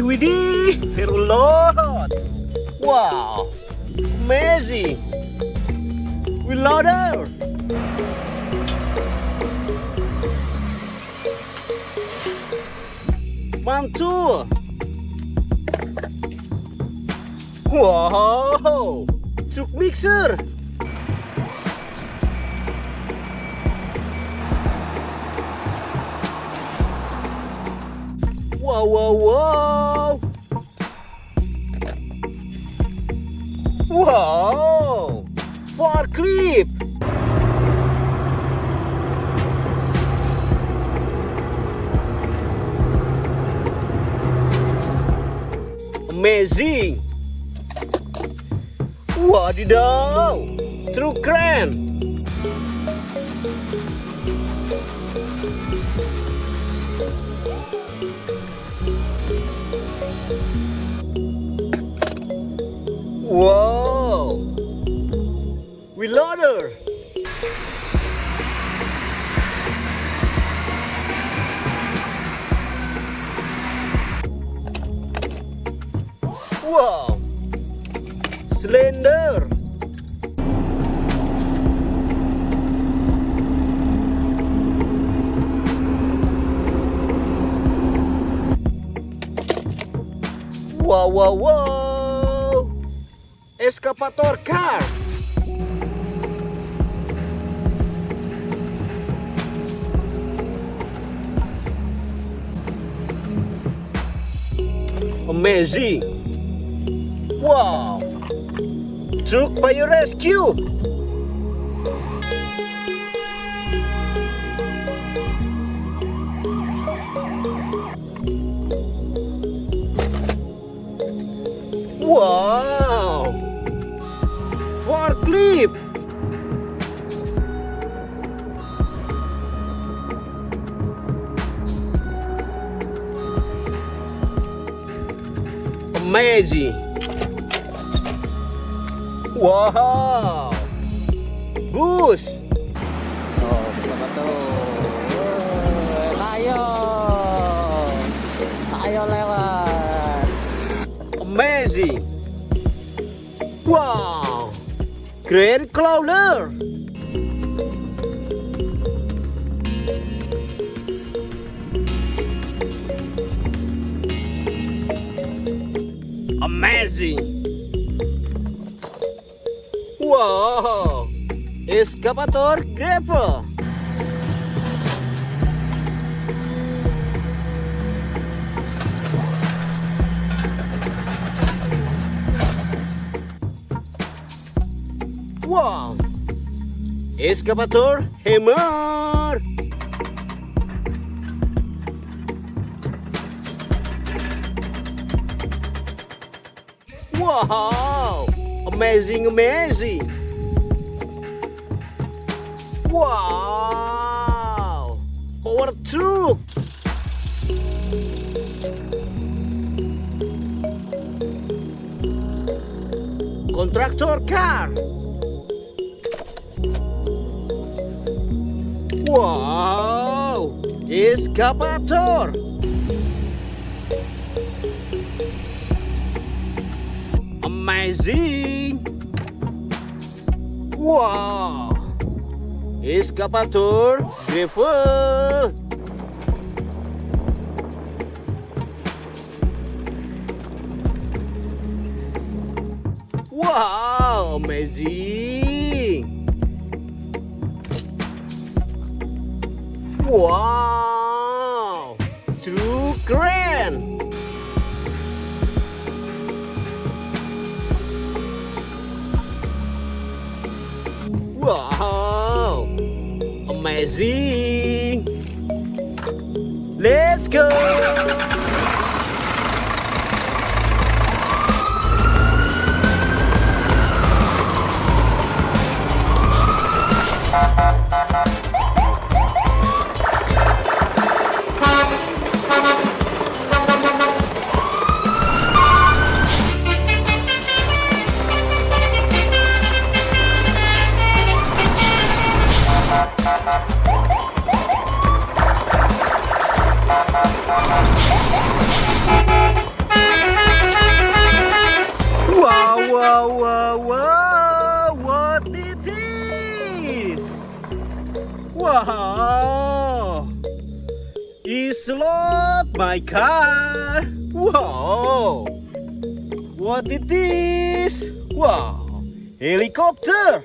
Widih, Firulot. Wow, amazing. We loader. Mantul. Wow, truk mixer. Wow, wow, wow. Wow, forklift. Amazing. Wadidaw, truk keren. Wow, wheel loader. Wow, slender. Wow, wow, wow. Excavator car. Amazing. Wow. Truk fire rescue. Wow. Forklift. Amazing. Wow. Bus. Oh, sama tuh. Ayo. Ayo lewat. Amazing. Wow. Grand crawler. Amazing. Wow. Excavator gravel. Wow. Excavator hammer. Wow. Amazing, amazing. Wow. Power truck. Contractor car. Wow. Excavator. Amazing. Wow. Excavator gravel. Wow, amazing. Wow, truk keren. Wow, amazing. Let's go. Wow, wow, wow, what it is? Wow, it's not my car. Wow, what it is? Wow, helicopter.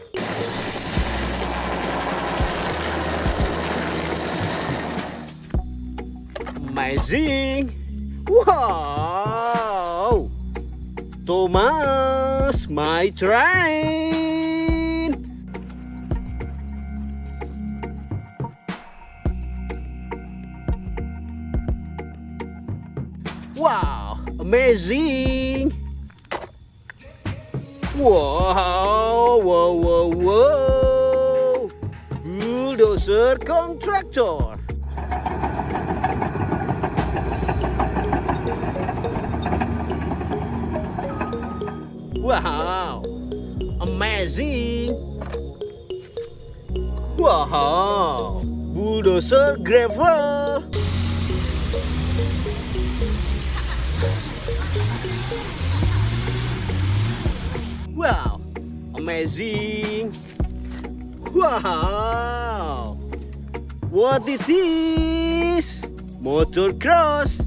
Amazing. Wow, Thomas, my train. Wow, amazing. Wow, wow, wow, wow. Bulldozer contractor. Wow, amazing. Wow, bulldozer gravel. Wow, amazing. Wow, what it is? Motocross.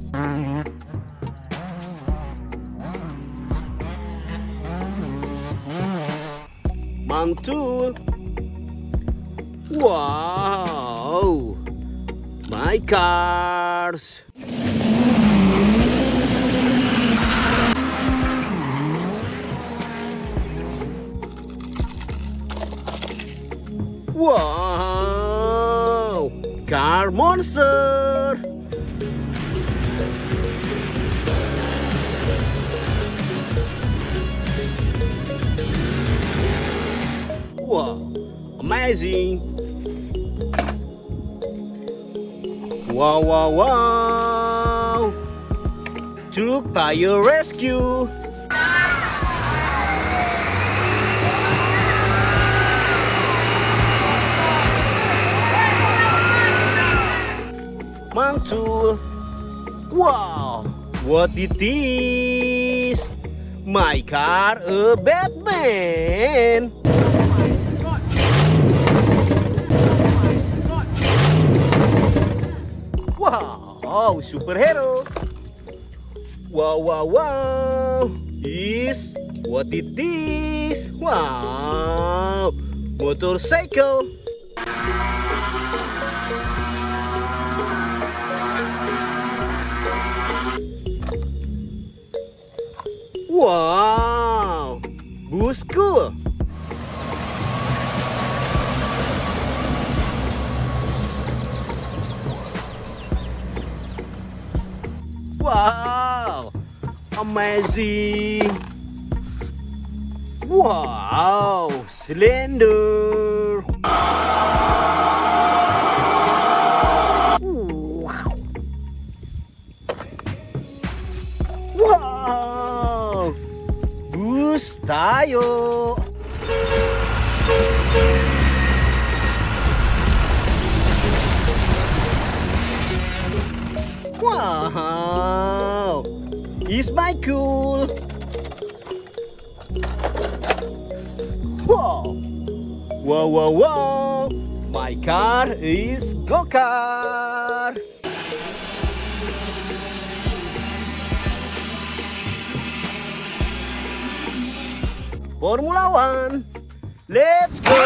Mantul. Wow, my cars. Wow, car monster. Wow, amazing. Wow, wow, wow. Truk Fire Rescue. Mantul. Wow, what it is? My car, a Batman. Wow, superhero. Wow, wow, wow. Is what it is? Wow, motorcycle. Wow, busku. Wow, amazing. Wow, cylinder. Wow. Wow, bus tayo. Wow, is my cool. Wow, wow, wow, wow. My car is go-kart. Formula One, let's go.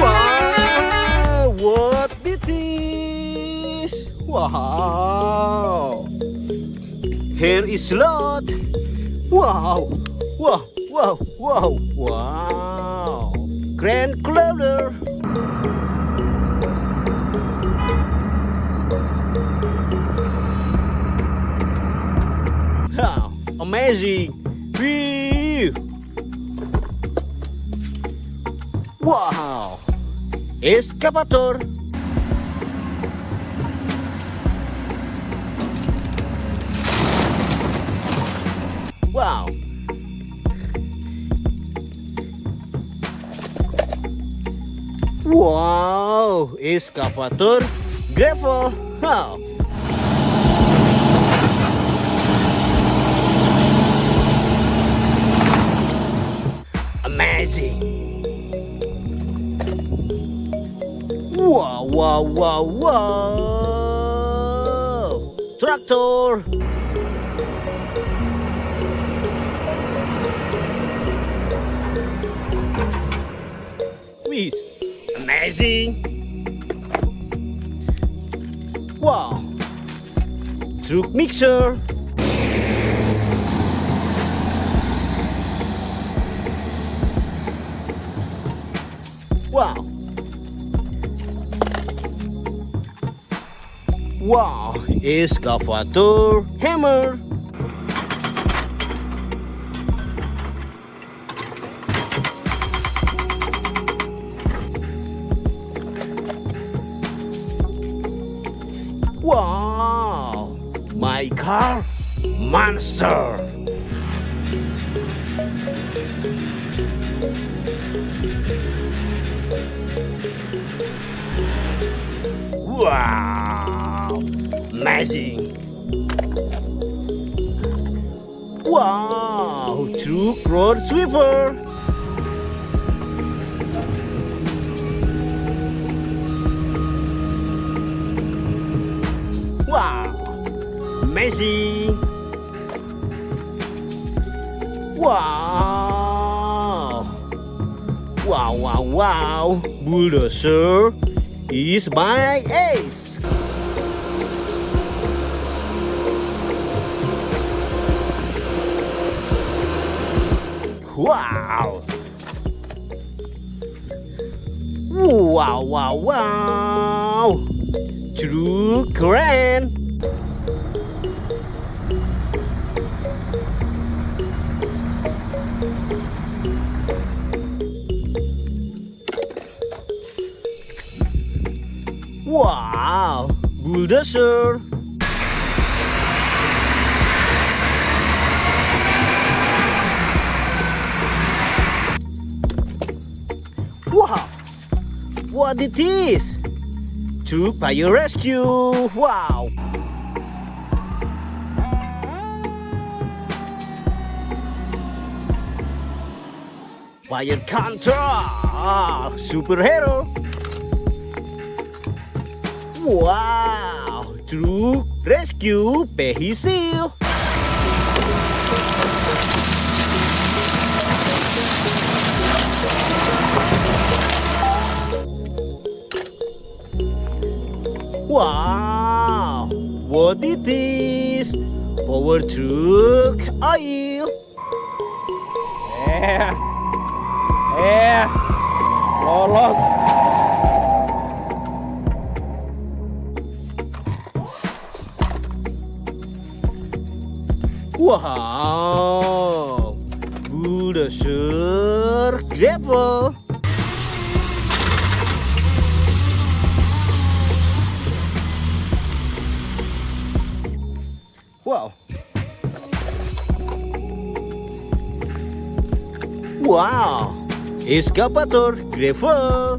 Wow, what it is? Wow, here is lot. Wow, wow, wow, wow, wow. Grand Closer. Wow, amazing. Wee. Wow, Excavator. Wow, excavator gravel. Wow. Amazing. Wow, wow, wow, wow. Tractor. Wih, amazing. Wow. Truk mixer. Wow. Wow, excavator hammer. Wow, my car monster. Wow, amazing. Wow, truk road sweeper. Wow, amazing. Wow. Wow, wow, wow. Bulldozer is my ace. Wow. Wow, wow, wow. Truk keren. Wow, bulldozer. Wow, what it is? Truk fire rescue. Wow. Fire control. Superhero. Wow, truk rescue vehicle. Wow, what it is? Power truck oil. Lolos. Wow, bulldozer gravel. Wow. Wow, excavator gravel.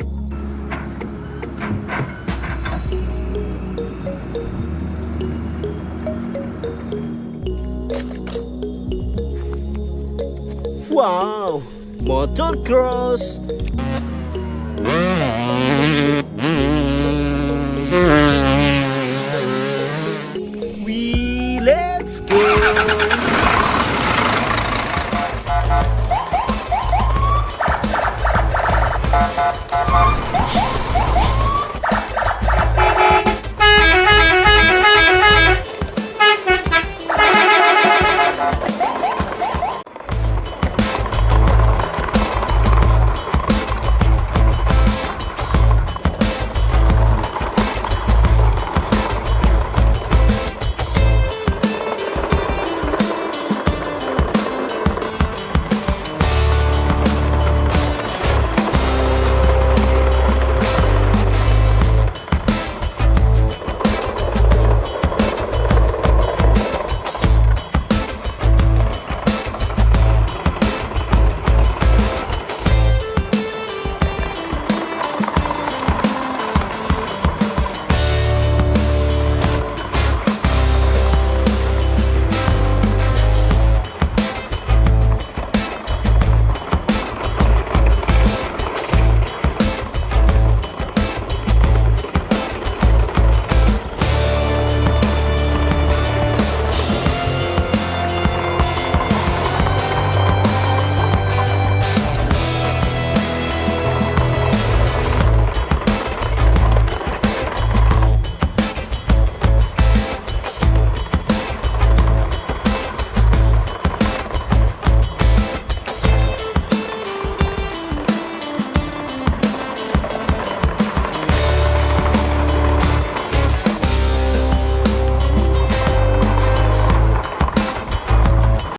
Wow, motocross